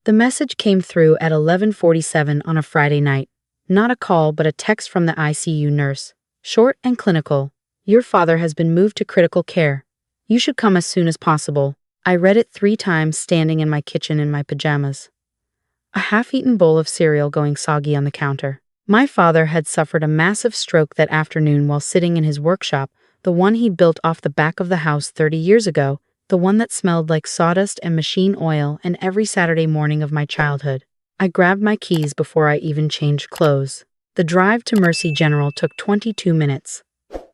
The message came through at 11:47 on a Friday night. Not a call, but a text from the ICU nurse. Short and clinical. Your father has been moved to critical care. You should come as soon as possible. I read it 3 times standing in my kitchen in my pajamas. A half-eaten bowl of cereal going soggy on the counter. My father had suffered a massive stroke that afternoon while sitting in his workshop, the one he built off the back of the house 30 years ago, the one that smelled like sawdust and machine oil and every Saturday morning of my childhood. I grabbed my keys before I even changed clothes. The drive to Mercy General took 22 minutes.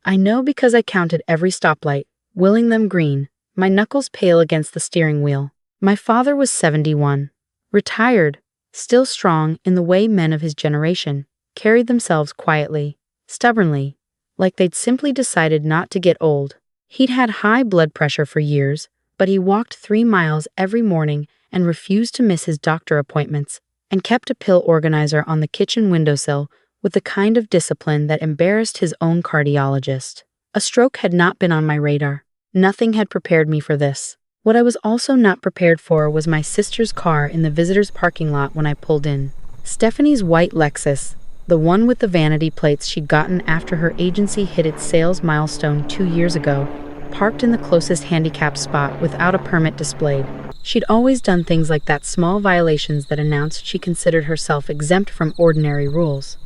I know because I counted every stoplight, willing them green, my knuckles pale against the steering wheel. My father was 71. Retired, still strong in the way men of his generation carried themselves quietly, stubbornly, like they'd simply decided not to get old. He'd had high blood pressure for years, but he walked 3 miles every morning and refused to miss his doctor appointments, and kept a pill organizer on the kitchen windowsill with the kind of discipline that embarrassed his own cardiologist. A stroke had not been on my radar. Nothing had prepared me for this. What I was also not prepared for was my sister's car in the visitor's parking lot when I pulled in. Stephanie's white Lexus, the one with the vanity plates she'd gotten after her agency hit its sales milestone 2 years ago, parked in the closest handicapped spot without a permit displayed. She'd always done things like that, small violations that announced she considered herself exempt from ordinary rules.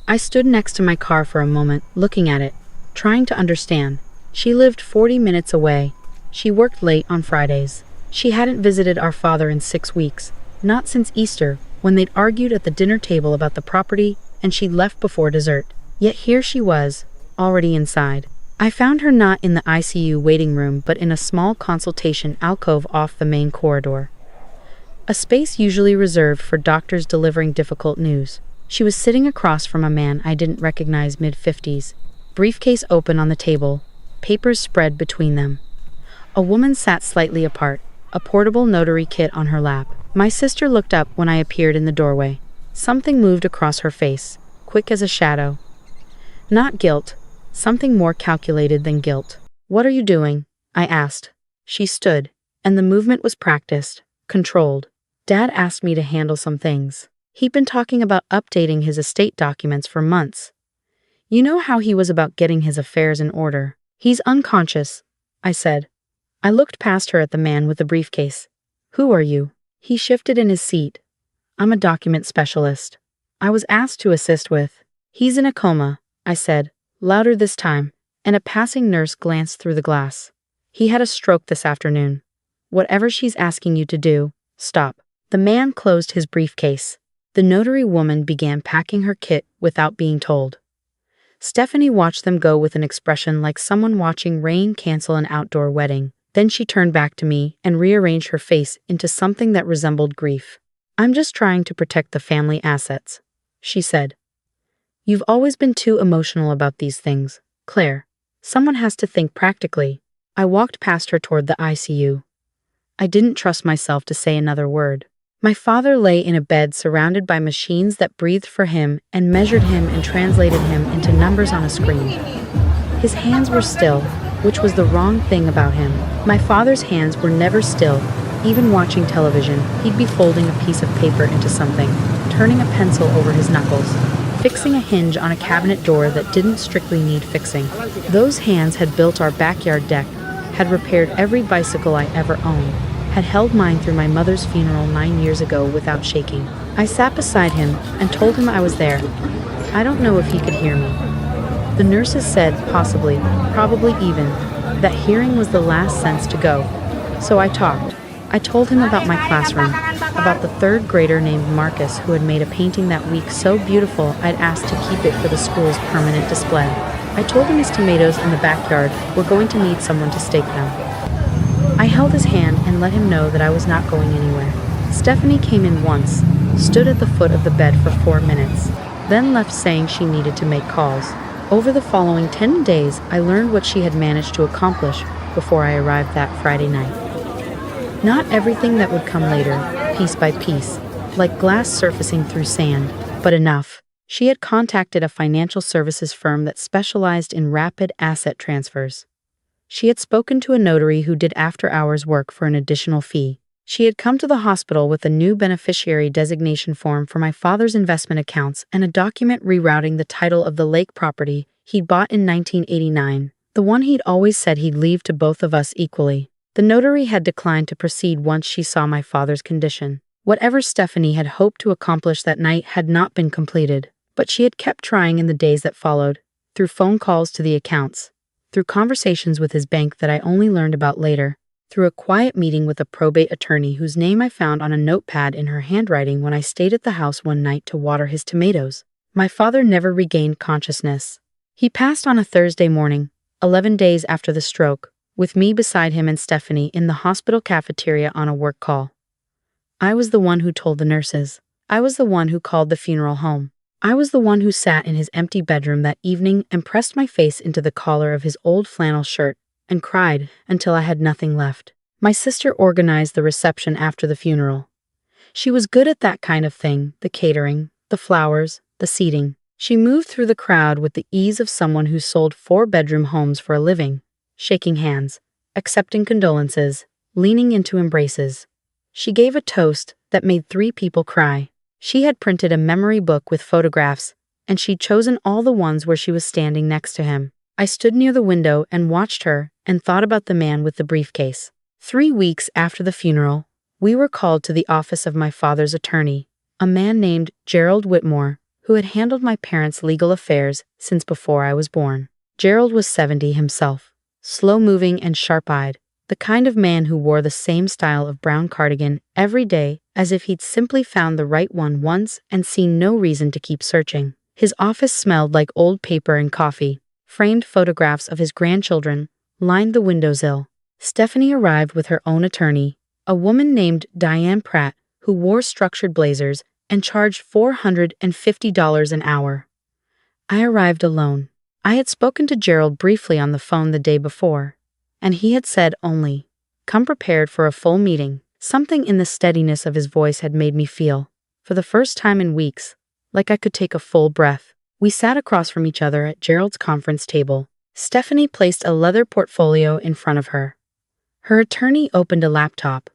I stood next to my car for a moment, looking at it, trying to understand. She lived 40 minutes away. She worked late on Fridays. She hadn't visited our father in 6 weeks, not since Easter, when they'd argued at the dinner table about the property, and she'd left before dessert. Yet here she was, already inside. I found her not in the ICU waiting room but in a small consultation alcove off the main corridor. A space usually reserved for doctors delivering difficult news. She was sitting across from a man I didn't recognize, mid-50s, briefcase open on the table, papers spread between them. A woman sat slightly apart, a portable notary kit on her lap. My sister looked up when I appeared in the doorway. Something moved across her face, quick as a shadow. Not guilt, something more calculated than guilt. "What are you doing?" I asked. She stood, and the movement was practiced, controlled. "Dad asked me to handle some things. He'd been talking about updating his estate documents for months. You know how he was about getting his affairs in order. He's unconscious," I said. I looked past her at the man with the briefcase. "Who are you?" He shifted in his seat. "I'm a document specialist. I was asked to assist with." "He's in a coma," I said, louder this time, and a passing nurse glanced through the glass. "He had a stroke this afternoon. Whatever she's asking you to do, stop." The man closed his briefcase. The notary woman began packing her kit without being told. Stephanie watched them go with an expression like someone watching rain cancel an outdoor wedding. Then she turned back to me and rearranged her face into something that resembled grief. "I'm just trying to protect the family assets," she said. "You've always been too emotional about these things, Claire. Someone has to think practically." I walked past her toward the ICU. I didn't trust myself to say another word. My father lay in a bed surrounded by machines that breathed for him and measured him and translated him into numbers on a screen. His hands were still, which was the wrong thing about him. My father's hands were never still. Even watching television, he'd be folding a piece of paper into something, turning a pencil over his knuckles, fixing a hinge on a cabinet door that didn't strictly need fixing. Those hands had built our backyard deck, had repaired every bicycle I ever owned, had held mine through my mother's funeral 9 years ago without shaking. I sat beside him and told him I was there. I don't know if he could hear me. The nurses said, possibly, probably even, that hearing was the last sense to go. So I talked. I told him about my classroom, about the 3rd grader named Marcus who had made a painting that week so beautiful I'd asked to keep it for the school's permanent display. I told him his tomatoes in the backyard were going to need someone to stake them. I held his hand and let him know that I was not going anywhere. Stephanie came in once, stood at the foot of the bed for 4 minutes, then left saying she needed to make calls. Over the following 10 days, I learned what she had managed to accomplish before I arrived that Friday night. Not everything that would come later, piece by piece, like glass surfacing through sand, but enough. She had contacted a financial services firm that specialized in rapid asset transfers. She had spoken to a notary who did after-hours work for an additional fee. She had come to the hospital with a new beneficiary designation form for my father's investment accounts and a document rerouting the title of the lake property he'd bought in 1989, the one he'd always said he'd leave to both of us equally. The notary had declined to proceed once she saw my father's condition. Whatever Stephanie had hoped to accomplish that night had not been completed, but she had kept trying in the days that followed, through phone calls to the accounts, through conversations with his bank that I only learned about later, through a quiet meeting with a probate attorney whose name I found on a notepad in her handwriting when I stayed at the house one night to water his tomatoes. My father never regained consciousness. He passed on a Thursday morning, 11 days after the stroke, with me beside him and Stephanie in the hospital cafeteria on a work call. I was the one who told the nurses. I was the one who called the funeral home. I was the one who sat in his empty bedroom that evening and pressed my face into the collar of his old flannel shirt and cried until I had nothing left. My sister organized the reception after the funeral. She was good at that kind of thing, the catering, the flowers, the seating. She moved through the crowd with the ease of someone who sold 4-bedroom homes for a living, shaking hands, accepting condolences, leaning into embraces. She gave a toast that made 3 people cry. She had printed a memory book with photographs, and she'd chosen all the ones where she was standing next to him. I stood near the window and watched her and thought about the man with the briefcase. 3 weeks after the funeral, we were called to the office of my father's attorney, a man named Gerald Whitmore, who had handled my parents' legal affairs since before I was born. Gerald was 70 himself, slow-moving and sharp-eyed, the kind of man who wore the same style of brown cardigan every day as if he'd simply found the right one once and seen no reason to keep searching. His office smelled like old paper and coffee. Framed photographs of his grandchildren lined the windowsill. Stephanie arrived with her own attorney, a woman named Diane Pratt, who wore structured blazers and charged $450 an hour. I arrived alone. I had spoken to Gerald briefly on the phone the day before, and he had said only, "Come prepared for a full meeting." Something in the steadiness of his voice had made me feel, for the first time in weeks, like I could take a full breath. We sat across from each other at Gerald's conference table. Stephanie placed a leather portfolio in front of her. Her attorney opened a laptop.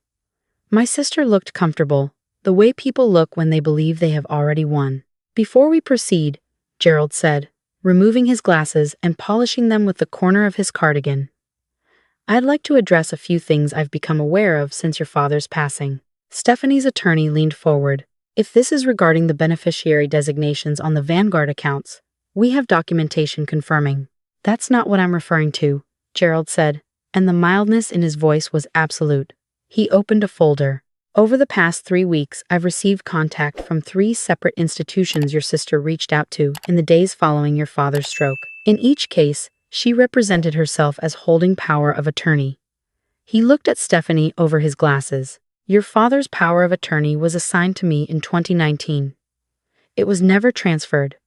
My sister looked comfortable, the way people look when they believe they have already won. "Before we proceed," Gerald said, removing his glasses and polishing them with the corner of his cardigan, "I'd like to address a few things I've become aware of since your father's passing." Stephanie's attorney leaned forward. "If this is regarding the beneficiary designations on the Vanguard accounts, we have documentation confirming." "That's not what I'm referring to," Gerald said, and the mildness in his voice was absolute. He opened a folder. "Over the past 3 weeks, I've received contact from 3 separate institutions your sister reached out to in the days following your father's stroke. In each case, she represented herself as holding power of attorney." He looked at Stephanie over his glasses. "Your father's power of attorney was assigned to me in 2019. It was never transferred.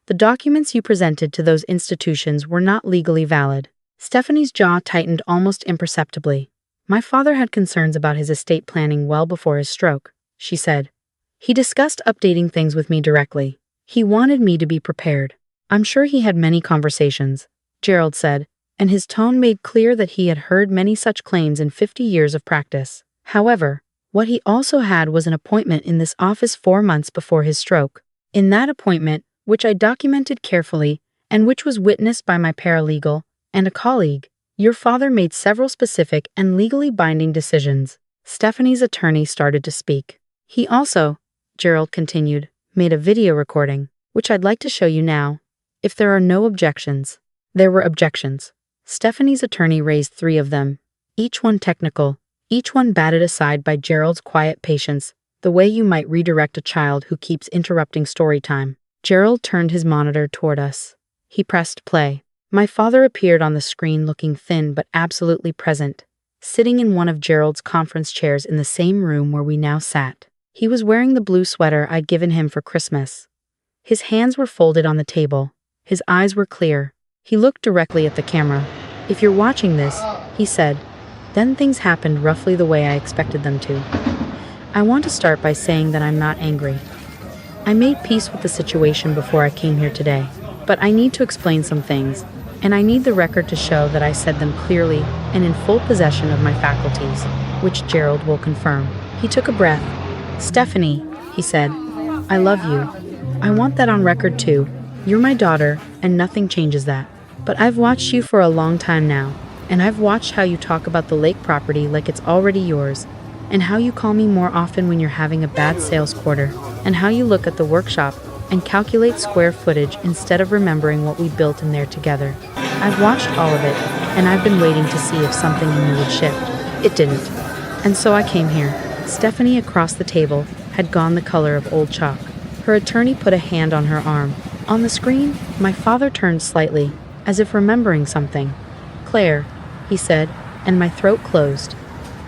The documents you presented to those institutions were not legally valid." Stephanie's jaw tightened almost imperceptibly. "My father had concerns about his estate planning well before his stroke," she said. "He discussed updating things with me directly. He wanted me to be prepared." "I'm sure he had many conversations," Gerald said, and his tone made clear that he had heard many such claims in 50 years of practice. However, what he also had was an appointment in this office 4 months before his stroke. In that appointment, which I documented carefully, and which was witnessed by my paralegal and a colleague, your father made several specific and legally binding decisions. Stephanie's attorney started to speak. "He also," Gerald continued, "made a video recording, which I'd like to show you now, if there are no objections." There were objections. Stephanie's attorney raised 3 of them, each one technical, each one batted aside by Gerald's quiet patience, the way you might redirect a child who keeps interrupting story time. Gerald turned his monitor toward us. He pressed play. My father appeared on the screen looking thin but absolutely present, sitting in one of Gerald's conference chairs in the same room where we now sat. He was wearing the blue sweater I'd given him for Christmas. His hands were folded on the table. His eyes were clear. He looked directly at the camera. "If you're watching this," he said, "then things happened roughly the way I expected them to. I want to start by saying that I'm not angry. I made peace with the situation before I came here today, but I need to explain some things, and I need the record to show that I said them clearly and in full possession of my faculties. which Gerald will confirm. He took a breath. Stephanie, he said, I love you. I want that on record too. You're my daughter, and nothing changes that. But I've watched you for a long time now, and I've watched how you talk about the lake property like it's already yours, and how you call me more often when you're having a bad sales quarter, and how you look at the workshop and calculate square footage instead of remembering what we built in there together. I've watched all of it, and I've been waiting to see if something in you would shift. It didn't. And so I came here. Stephanie across the table had gone the color of old chalk. Her attorney put a hand on her arm. On the screen, my father turned slightly, as if remembering something. Claire, he said, and my throat closed.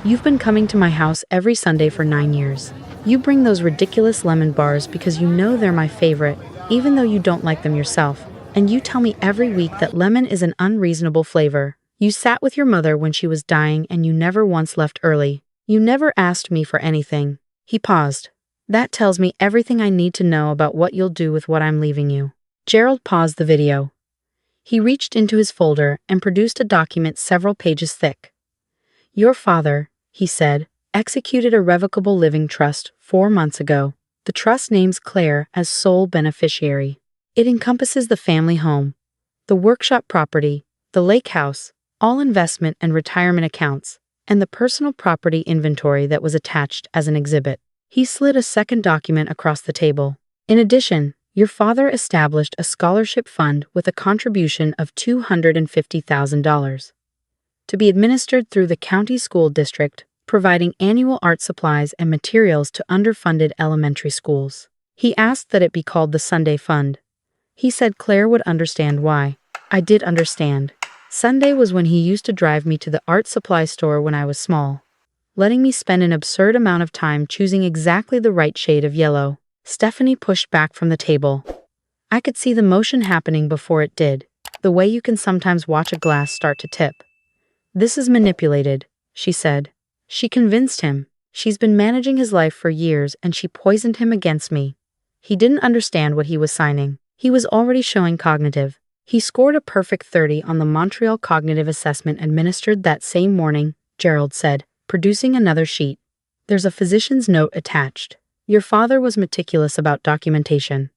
You've been coming to my house every Sunday for 9 years. You bring those ridiculous lemon bars because you know they're my favorite, even though you don't like them yourself. And you tell me every week that lemon is an unreasonable flavor. You sat with your mother when she was dying and you never once left early. You never asked me for anything. He paused. That tells me everything I need to know about what you'll do with what I'm leaving you. Gerald paused the video. He reached into his folder and produced a document several pages thick. Your father, he said, executed a revocable living trust 4 months ago. The trust names Claire as sole beneficiary. It encompasses the family home, the workshop property, the lake house, all investment and retirement accounts, and the personal property inventory that was attached as an exhibit. He slid a second document across the table. In addition, your father established a scholarship fund with a contribution of $250,000 to be administered through the county school district, providing annual art supplies and materials to underfunded elementary schools. He asked that it be called the Sunday Fund. He said Claire would understand why. I did understand. Sunday was when he used to drive me to the art supply store when I was small, letting me spend an absurd amount of time choosing exactly the right shade of yellow. Stephanie pushed back from the table. I could see the motion happening before it did, the way you can sometimes watch a glass start to tip. This is manipulated, she said. She convinced him. She's been managing his life for years and she poisoned him against me. He didn't understand what he was signing. He was already showing cognitive. He scored a perfect 30 on the Montreal Cognitive Assessment administered that same morning, Gerald said, producing another sheet. There's a physician's note attached. Your father was meticulous about documentation.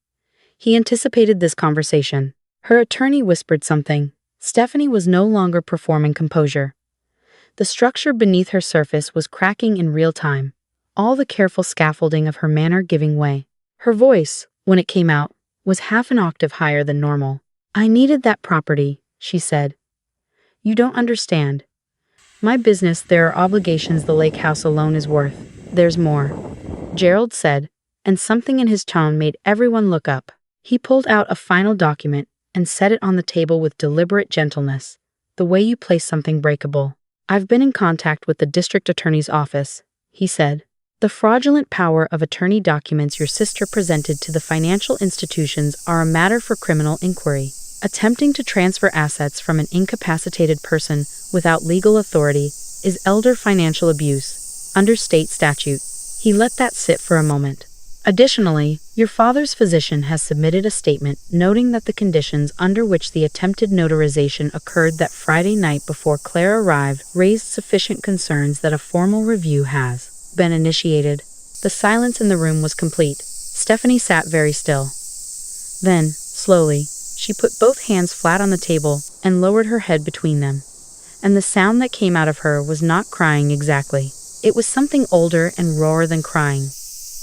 He anticipated this conversation. Her attorney whispered something. Stephanie was no longer performing composure. The structure beneath her surface was cracking in real time, all the careful scaffolding of her manner giving way. Her voice, when it came out, was half an octave higher than normal. I needed that property, she said. You don't understand. My business, there are obligations the lake house alone is worth. There's more, Gerald said, and something in his tone made everyone look up. He pulled out a final document and set it on the table with deliberate gentleness, the way you place something breakable. I've been in contact with the district attorney's office, he said. The fraudulent power of attorney documents your sister presented to the financial institutions are a matter for criminal inquiry. Attempting to transfer assets from an incapacitated person without legal authority is elder financial abuse, under state statute. He let that sit for a moment. Additionally, your father's physician has submitted a statement noting that the conditions under which the attempted notarization occurred that Friday night before Claire arrived raised sufficient concerns that a formal review has been initiated. The silence in the room was complete. Stephanie sat very still. Then, slowly, she put both hands flat on the table and lowered her head between them. And the sound that came out of her was not crying exactly. It was something older and rawer than crying.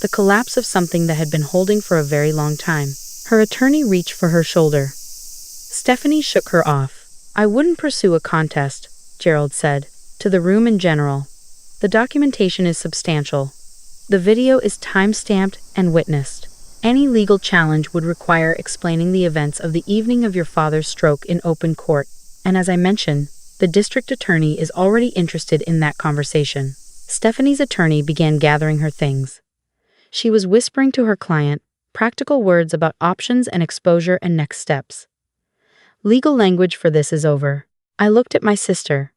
The collapse of something that had been holding for a very long time. Her attorney reached for her shoulder. Stephanie shook her off. I wouldn't pursue a contest, Gerald said, to the room in general. The documentation is substantial. The video is time-stamped and witnessed. Any legal challenge would require explaining the events of the evening of your father's stroke in open court, and as I mentioned, the district attorney is already interested in that conversation. Stephanie's attorney began gathering her things. She was whispering to her client, practical words about options and exposure and next steps. Legal language for this is over. I looked at my sister.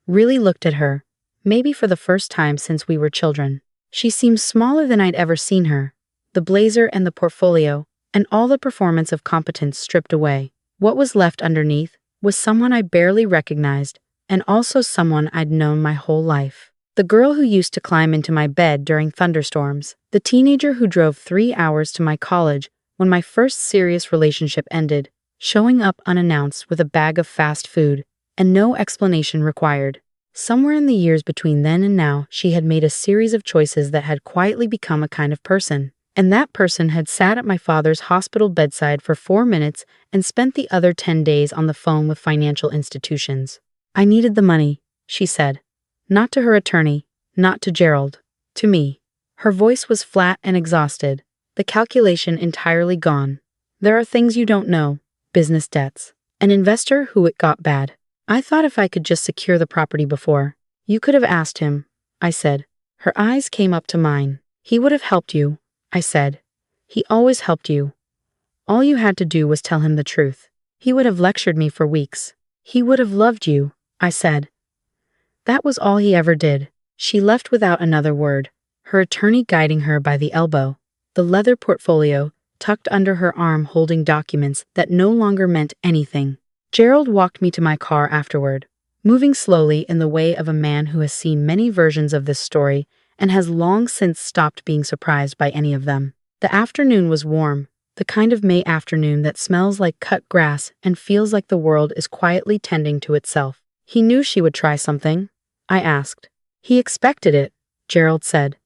Really looked at her. Maybe for the first time since we were children. She seemed smaller than I'd ever seen her. The blazer and the portfolio, and all the performance of competence stripped away. What was left underneath was someone I barely recognized, and also someone I'd known my whole life. The girl who used to climb into my bed during thunderstorms. The teenager who drove 3 hours to my college when my first serious relationship ended, showing up unannounced with a bag of fast food, and no explanation required. Somewhere in the years between then and now, she had made a series of choices that had quietly become a kind of person. And that person had sat at my father's hospital bedside for 4 minutes and spent the other 10 days on the phone with financial institutions. I needed the money, she said. Not to her attorney, not to Gerald, to me. Her voice was flat and exhausted, the calculation entirely gone. There are things you don't know, business debts. An investor who it got bad. I thought if I could just secure the property before. You could have asked him, I said. Her eyes came up to mine. He would have helped you, I said. He always helped you. All you had to do was tell him the truth. He would have lectured me for weeks. He would have loved you, I said. That was all he ever did. She left without another word, her attorney guiding her by the elbow, the leather portfolio tucked under her arm holding documents that no longer meant anything. Gerald walked me to my car afterward, moving slowly in the way of a man who has seen many versions of this story and has long since stopped being surprised by any of them. The afternoon was warm, the kind of May afternoon that smells like cut grass and feels like the world is quietly tending to itself. He knew she would try something, I asked. He expected it, Gerald said.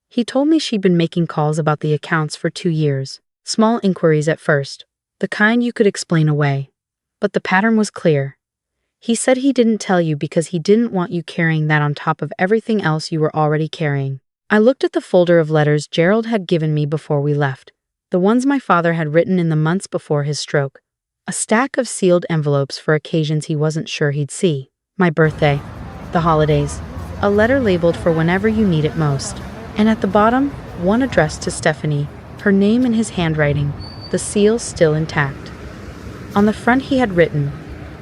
He told me she'd been making calls about the accounts for 2 years. Small inquiries at first, the kind you could explain away. But the pattern was clear. He said he didn't tell you because he didn't want you carrying that on top of everything else you were already carrying. I looked at the folder of letters Gerald had given me before we left, the ones my father had written in the months before his stroke. A stack of sealed envelopes for occasions he wasn't sure he'd see. My birthday, the holidays, a letter labeled for whenever you need it most. And at the bottom, one addressed to Stephanie, her name in his handwriting, the seal still intact. On the front he had written,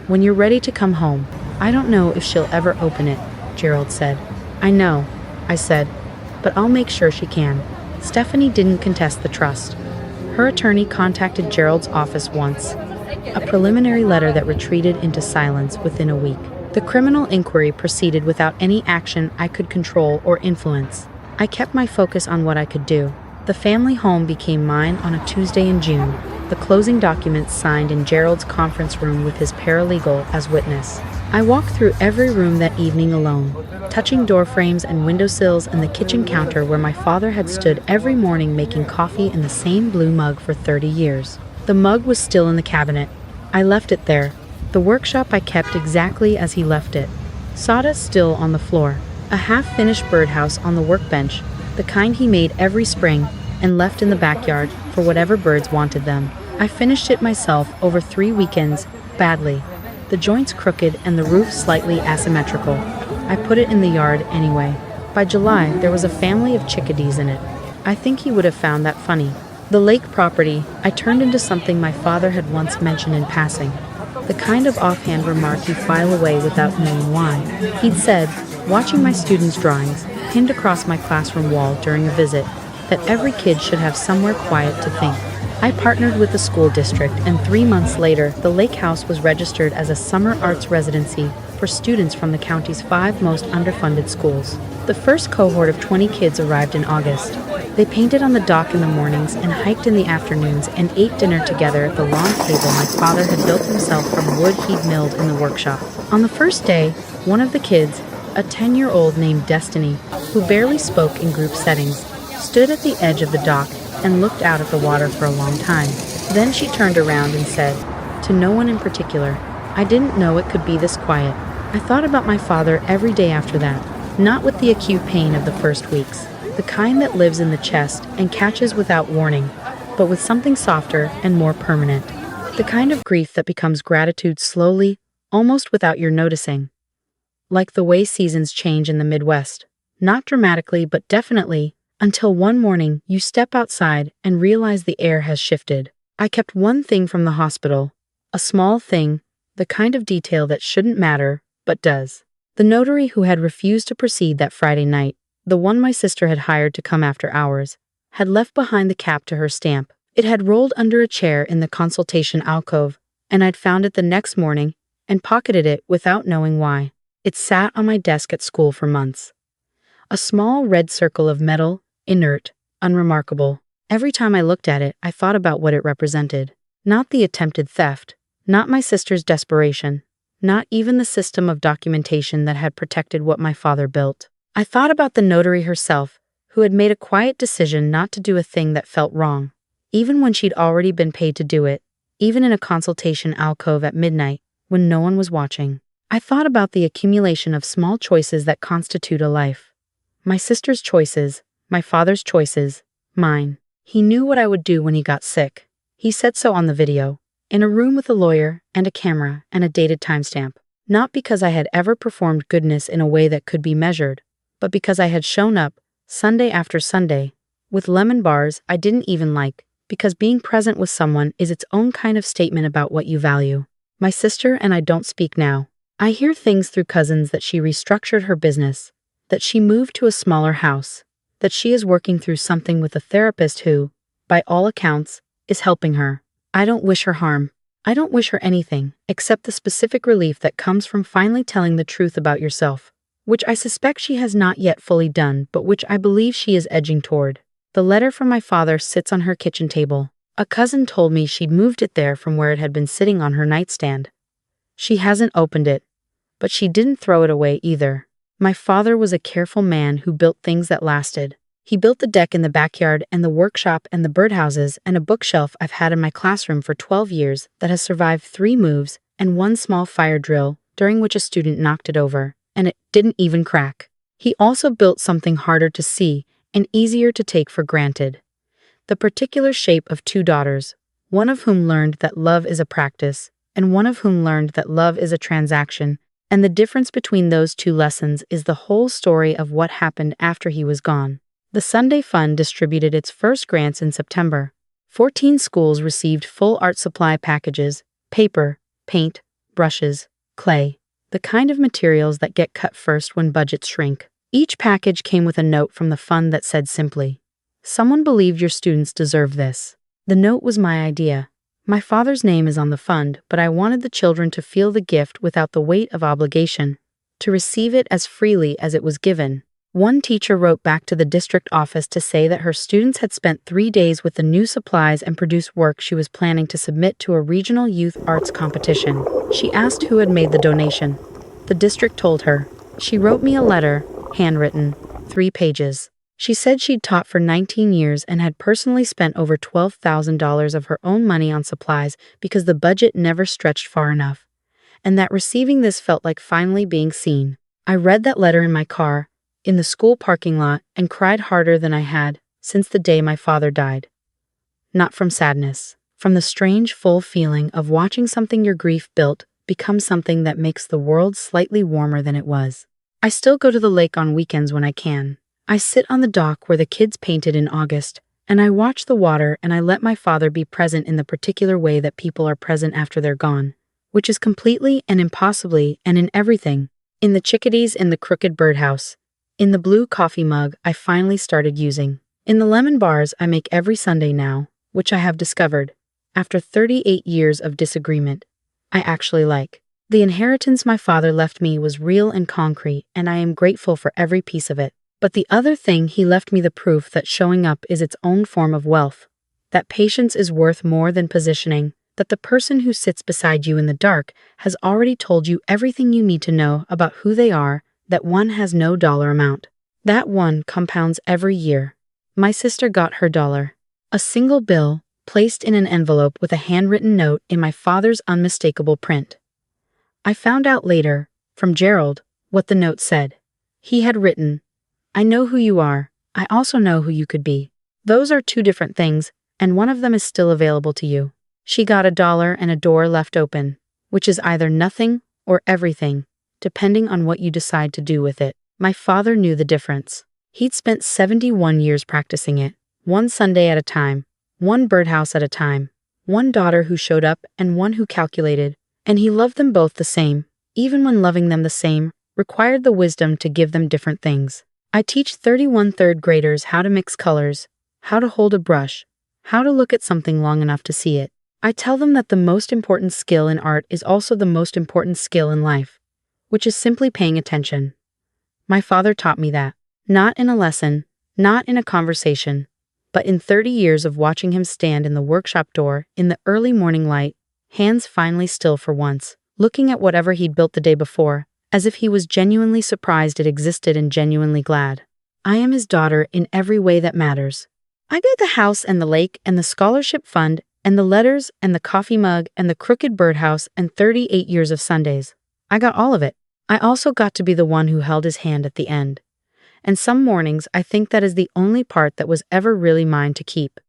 "When you're ready to come home." I don't know if she'll ever open it, Gerald said. I know, I said, but I'll make sure she can. Stephanie didn't contest the trust. Her attorney contacted Gerald's office once, a preliminary letter that retreated into silence within a week. The criminal inquiry proceeded without any action I could control or influence. I kept my focus on what I could do. The family home became mine on a Tuesday in June, the closing documents signed in Gerald's conference room with his paralegal as witness. I walked through every room that evening alone, touching door frames and windowsills and the kitchen counter where my father had stood every morning making coffee in the same blue mug for 30 years. The mug was still in the cabinet. I left it there. The workshop I kept exactly as he left it. Sawdust still on the floor. A half-finished birdhouse on the workbench, the kind he made every spring and left in the backyard for whatever birds wanted them. I finished it myself over 3 weekends, badly. The joints crooked and the roof slightly asymmetrical. I put it in the yard anyway. By July, there was a family of chickadees in it. I think he would have found that funny. The lake property I turned into something my father had once mentioned in passing. The kind of offhand remark you file away without knowing why. He'd said, watching my students' drawings, pinned across my classroom wall during a visit, that every kid should have somewhere quiet to think. I partnered with the school district, and 3 months later, the lake house was registered as a summer arts residency for students from the county's 5 most underfunded schools. The first cohort of 20 kids arrived in August. They painted on the dock in the mornings and hiked in the afternoons and ate dinner together at the long table my father had built himself from wood he'd milled in the workshop. On the first day, one of the kids, a 10-year-old named Destiny, who barely spoke in group settings, stood at the edge of the dock and looked out at the water for a long time. Then she turned around and said, to no one in particular, I didn't know it could be this quiet. I thought about my father every day after that, not with the acute pain of the first weeks, the kind that lives in the chest and catches without warning, but with something softer and more permanent, the kind of grief that becomes gratitude slowly, almost without your noticing. Like the way seasons change in the Midwest, not dramatically but definitely, until one morning you step outside and realize the air has shifted. I kept one thing from the hospital, a small thing, the kind of detail that shouldn't matter, but does. The notary who had refused to proceed that Friday night, the one my sister had hired to come after hours, had left behind the cap to her stamp. It had rolled under a chair in the consultation alcove, and I'd found it the next morning and pocketed it without knowing why. It sat on my desk at school for months. A small red circle of metal, inert, unremarkable. Every time I looked at it, I thought about what it represented. Not the attempted theft, not my sister's desperation, not even the system of documentation that had protected what my father built. I thought about the notary herself, who had made a quiet decision not to do a thing that felt wrong, even when she'd already been paid to do it, even in a consultation alcove at midnight, when no one was watching. I thought about the accumulation of small choices that constitute a life. My sister's choices, my father's choices, mine. He knew what I would do when he got sick. He said so on the video, in a room with a lawyer and a camera and a dated timestamp. Not because I had ever performed goodness in a way that could be measured, but because I had shown up, Sunday after Sunday, with lemon bars I didn't even like, because being present with someone is its own kind of statement about what you value. My sister and I don't speak now. I hear things through cousins that she restructured her business, that she moved to a smaller house, that she is working through something with a therapist who, by all accounts, is helping her. I don't wish her harm. I don't wish her anything, except the specific relief that comes from finally telling the truth about yourself, which I suspect she has not yet fully done, but which I believe she is edging toward. The letter from my father sits on her kitchen table. A cousin told me she'd moved it there from where it had been sitting on her nightstand. She hasn't opened it, but she didn't throw it away either. My father was a careful man who built things that lasted. He built the deck in the backyard and the workshop and the birdhouses and a bookshelf I've had in my classroom for 12 years that has survived 3 moves and 1 small fire drill during which a student knocked it over, and it didn't even crack. He also built something harder to see and easier to take for granted. The particular shape of 2 daughters, one of whom learned that love is a practice, and one of whom learned that love is a transaction, and the difference between those 2 lessons is the whole story of what happened after he was gone. The Sunday Fund distributed its first grants in September. 14 schools received full art supply packages, paper, paint, brushes, clay, the kind of materials that get cut first when budgets shrink. Each package came with a note from the fund that said simply, "Someone believed your students deserve this." The note was my idea. My father's name is on the fund, but I wanted the children to feel the gift without the weight of obligation, to receive it as freely as it was given. One teacher wrote back to the district office to say that her students had spent 3 days with the new supplies and produced work she was planning to submit to a regional youth arts competition. She asked who had made the donation. The district told her. She wrote me a letter, handwritten, 3 pages. She said she'd taught for 19 years and had personally spent over $12,000 of her own money on supplies because the budget never stretched far enough, and that receiving this felt like finally being seen. I read that letter in my car, in the school parking lot, and cried harder than I had since the day my father died. Not from sadness, from the strange, full feeling of watching something your grief built become something that makes the world slightly warmer than it was. I still go to the lake on weekends when I can. I sit on the dock where the kids painted in August, and I watch the water and I let my father be present in the particular way that people are present after they're gone, which is completely and impossibly and in everything. In the chickadees in the crooked birdhouse, in the blue coffee mug I finally started using, in the lemon bars I make every Sunday now, which I have discovered, after 38 years of disagreement, I actually like. The inheritance my father left me was real and concrete, and I am grateful for every piece of it. But the other thing, he left me the proof that showing up is its own form of wealth, that patience is worth more than positioning, that the person who sits beside you in the dark has already told you everything you need to know about who they are, that one has no dollar amount. That one compounds every year. My sister got her dollar. A single bill, placed in an envelope with a handwritten note in my father's unmistakable print. I found out later, from Gerald, what the note said. He had written, "I know who you are. I also know who you could be. Those are 2 different things, and one of them is still available to you." She got a dollar and a door left open, which is either nothing or everything, depending on what you decide to do with it. My father knew the difference. He'd spent 71 years practicing it, 1 Sunday at a time, 1 birdhouse at a time, 1 daughter who showed up and 1 who calculated, and he loved them both the same, even when loving them the same required the wisdom to give them different things. I teach 31 third graders how to mix colors, how to hold a brush, how to look at something long enough to see it. I tell them that the most important skill in art is also the most important skill in life, which is simply paying attention. My father taught me that. Not in a lesson, not in a conversation, but in 30 years of watching him stand in the workshop door in the early morning light, hands finally still for once, looking at whatever he'd built the day before, as if he was genuinely surprised it existed and genuinely glad. I am his daughter in every way that matters. I got the house and the lake and the scholarship fund and the letters and the coffee mug and the crooked birdhouse and 38 years of Sundays. I got all of it. I also got to be the one who held his hand at the end. And some mornings I think that is the only part that was ever really mine to keep.